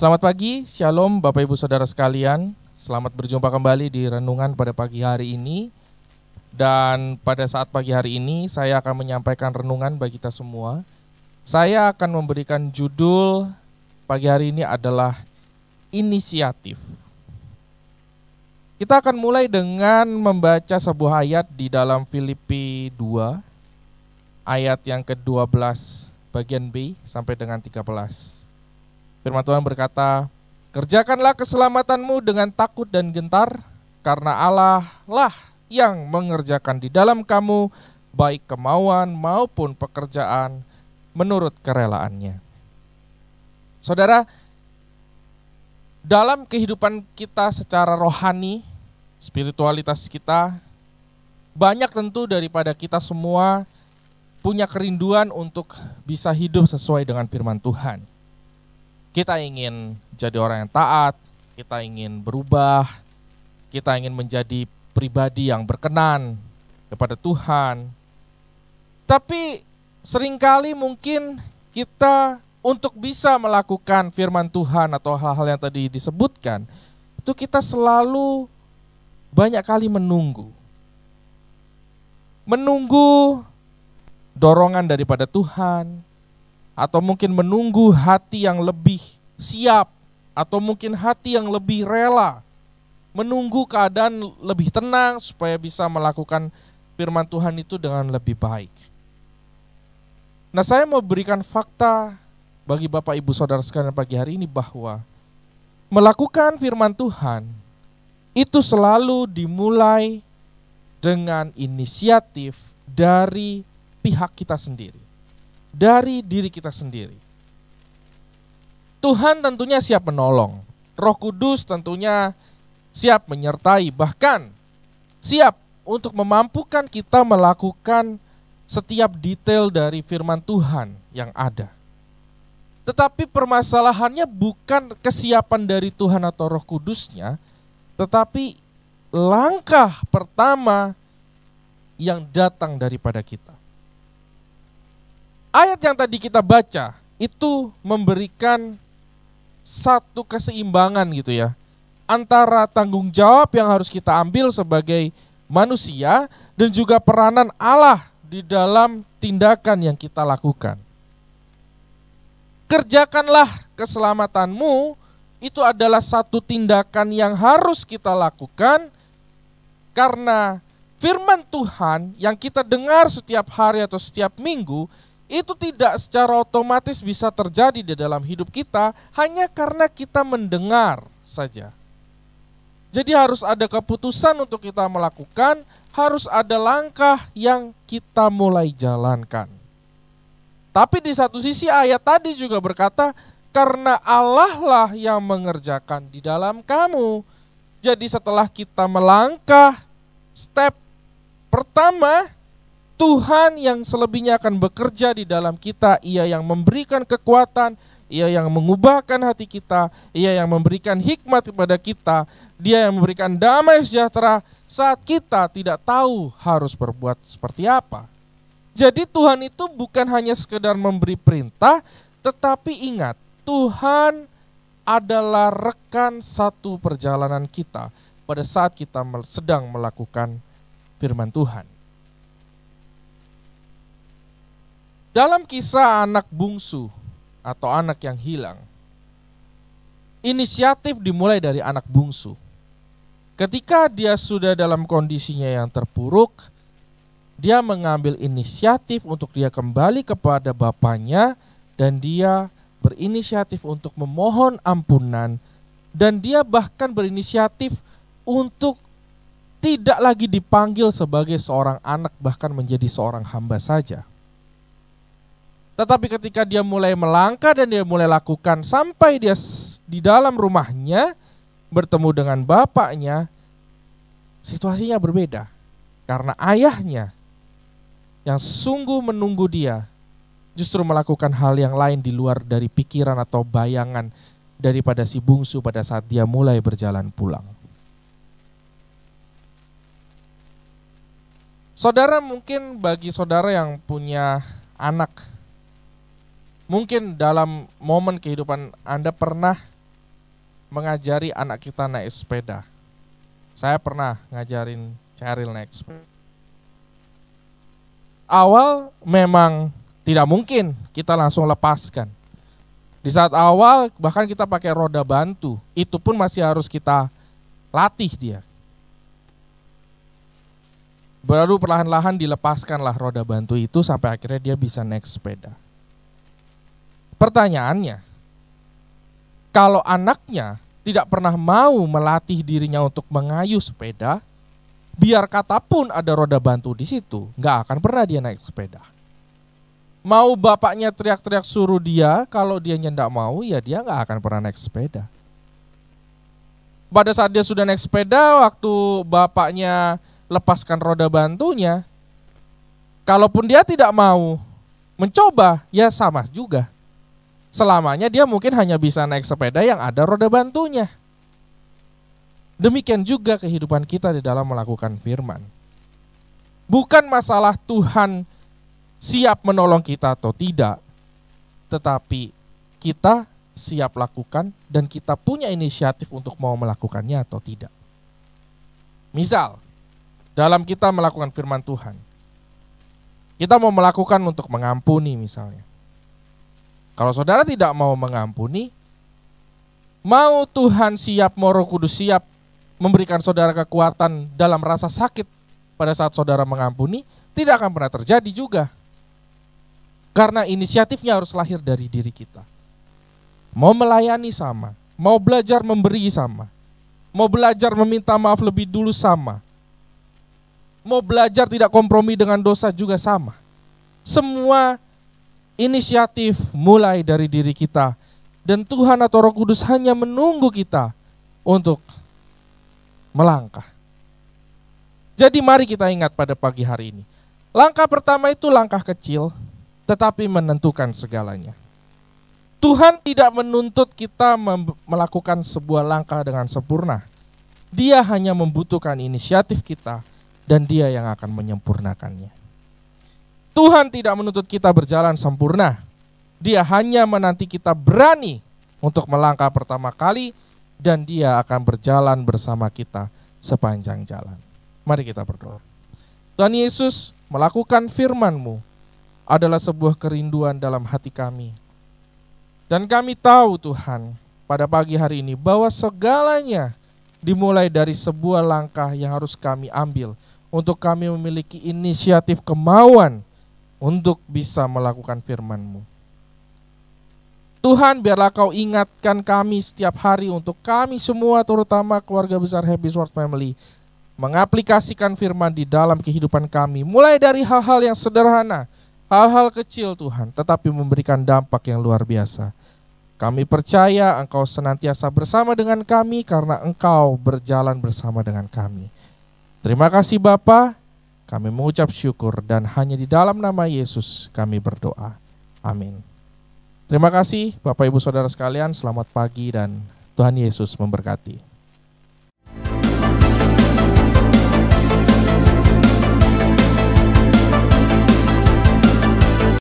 Selamat pagi, Shalom Bapak Ibu Saudara sekalian. Selamat berjumpa kembali di renungan pada pagi hari ini. Dan pada saat pagi hari ini saya akan menyampaikan renungan bagi kita semua. Saya akan memberikan judul pagi hari ini adalah inisiatif. Kita akan mulai dengan membaca sebuah ayat di dalam Filipi 2, ayat yang ke-12 bagian B sampai dengan 13. Firman Tuhan berkata, "Kerjakanlah keselamatanmu dengan takut dan gentar, karena Allah lah yang mengerjakan di dalam kamu baik kemauan maupun pekerjaan menurut kerelaannya." Saudara, dalam kehidupan kita secara rohani, spiritualitas kita, banyak tentu daripada kita semua punya kerinduan untuk bisa hidup sesuai dengan firman Tuhan. Kita ingin jadi orang yang taat, kita ingin berubah, kita ingin menjadi pribadi yang berkenan kepada Tuhan. Tapi seringkali mungkin kita untuk bisa melakukan firman Tuhan atau hal-hal yang tadi disebutkan, itu kita selalu banyak kali menunggu dorongan daripada Tuhan, atau mungkin menunggu hati yang lebih siap, atau mungkin hati yang lebih rela, menunggu keadaan lebih tenang supaya bisa melakukan firman Tuhan itu dengan lebih baik. Nah, saya mau berikan fakta bagi Bapak Ibu Saudara sekalian pagi hari ini bahwa melakukan firman Tuhan itu selalu dimulai dengan inisiatif dari pihak kita sendiri, dari diri kita sendiri. Tuhan tentunya siap menolong, Roh Kudus tentunya siap menyertai, bahkan siap untuk memampukan kita melakukan setiap detail dari firman Tuhan yang ada. Tetapi permasalahannya bukan kesiapan dari Tuhan atau Roh Kudusnya, tetapi langkah pertama yang datang daripada kita. Ayat yang tadi kita baca itu memberikan satu keseimbangan gitu ya, antara tanggung jawab yang harus kita ambil sebagai manusia dan juga peranan Allah di dalam tindakan yang kita lakukan. Kerjakanlah keselamatanmu, itu adalah satu tindakan yang harus kita lakukan, karena firman Tuhan yang kita dengar setiap hari atau setiap minggu itu tidak secara otomatis bisa terjadi di dalam hidup kita hanya karena kita mendengar saja. Jadi harus ada keputusan untuk kita melakukan, harus ada langkah yang kita mulai jalankan. Tapi di satu sisi ayat tadi juga berkata, karena Allah lah yang mengerjakan di dalam kamu. Jadi setelah kita melangkah step pertama, Tuhan yang selebihnya akan bekerja di dalam kita. Ia yang memberikan kekuatan, Ia yang mengubahkan hati kita, Ia yang memberikan hikmat kepada kita, Dia yang memberikan damai sejahtera saat kita tidak tahu harus berbuat seperti apa. Jadi Tuhan itu bukan hanya sekedar memberi perintah, tetapi ingat, Tuhan adalah rekan satu perjalanan kita pada saat kita sedang melakukan firman Tuhan. Dalam kisah anak bungsu atau anak yang hilang, inisiatif dimulai dari anak bungsu. Ketika dia sudah dalam kondisinya yang terpuruk, dia mengambil inisiatif untuk dia kembali kepada bapaknya, dan dia berinisiatif untuk memohon ampunan, dan dia bahkan berinisiatif untuk tidak lagi dipanggil sebagai seorang anak, bahkan menjadi seorang hamba saja. Tetapi ketika dia mulai melangkah dan dia mulai lakukan sampai dia di dalam rumahnya bertemu dengan bapaknya, situasinya berbeda. Karena ayahnya yang sungguh menunggu dia justru melakukan hal yang lain di luar dari pikiran atau bayangan daripada si bungsu pada saat dia mulai berjalan pulang. Saudara, mungkin bagi saudara yang punya anak, mungkin dalam momen kehidupan Anda pernah mengajari anak kita naik sepeda. Saya pernah ngajarin Cheryl naik sepeda. Awal memang tidak mungkin kita langsung lepaskan. Di saat awal bahkan kita pakai roda bantu, itu pun masih harus kita latih dia. Baru perlahan-lahan dilepaskanlah roda bantu itu sampai akhirnya dia bisa naik sepeda. Pertanyaannya, kalau anaknya tidak pernah mau melatih dirinya untuk mengayuh sepeda, biar kata pun ada roda bantu di situ, nggak akan pernah dia naik sepeda. Mau bapaknya teriak-teriak suruh dia, kalau dia nggak mau, ya dia nggak akan pernah naik sepeda. Pada saat dia sudah naik sepeda, waktu bapaknya lepaskan roda bantunya, kalaupun dia tidak mau mencoba, ya sama juga. Selamanya dia mungkin hanya bisa naik sepeda yang ada roda bantunya. Demikian juga kehidupan kita di dalam melakukan firman. Bukan masalah Tuhan siap menolong kita atau tidak, tetapi kita siap lakukan dan kita punya inisiatif untuk mau melakukannya atau tidak. Misal, dalam kita melakukan firman Tuhan, kita mau melakukan untuk mengampuni misalnya. Kalau saudara tidak mau mengampuni, mau Tuhan siap, mau Roh Kudus siap memberikan saudara kekuatan dalam rasa sakit pada saat saudara mengampuni, tidak akan pernah terjadi juga. Karena inisiatifnya harus lahir dari diri kita. Mau melayani sama, mau belajar memberi sama, mau belajar meminta maaf lebih dulu sama, mau belajar tidak kompromi dengan dosa juga sama. Semua inisiatif mulai dari diri kita, dan Tuhan atau Roh Kudus hanya menunggu kita untuk melangkah. Jadi mari kita ingat pada pagi hari ini, langkah pertama itu langkah kecil, tetapi menentukan segalanya. Tuhan tidak menuntut kita melakukan sebuah langkah dengan sempurna. Dia hanya membutuhkan inisiatif kita, dan Dia yang akan menyempurnakannya. Tuhan tidak menuntut kita berjalan sempurna. Dia hanya menanti kita berani untuk melangkah pertama kali, dan Dia akan berjalan bersama kita sepanjang jalan. Mari kita berdoa. Tuhan Yesus, melakukan firman-Mu adalah sebuah kerinduan dalam hati kami. Dan kami tahu Tuhan, pada pagi hari ini bahwa segalanya dimulai dari sebuah langkah yang harus kami ambil untuk kami memiliki inisiatif kemauan untuk bisa melakukan firman-Mu. Tuhan, biarlah Kau ingatkan kami setiap hari untuk kami semua, terutama keluarga besar Happy Sword Family, mengaplikasikan firman di dalam kehidupan kami, mulai dari hal-hal yang sederhana, hal-hal kecil Tuhan, tetapi memberikan dampak yang luar biasa. Kami percaya Engkau senantiasa bersama dengan kami karena Engkau berjalan bersama dengan kami. Terima kasih Bapa, kami mengucap syukur, dan hanya di dalam nama Yesus kami berdoa. Amin. Terima kasih Bapak Ibu Saudara sekalian, selamat pagi dan Tuhan Yesus memberkati.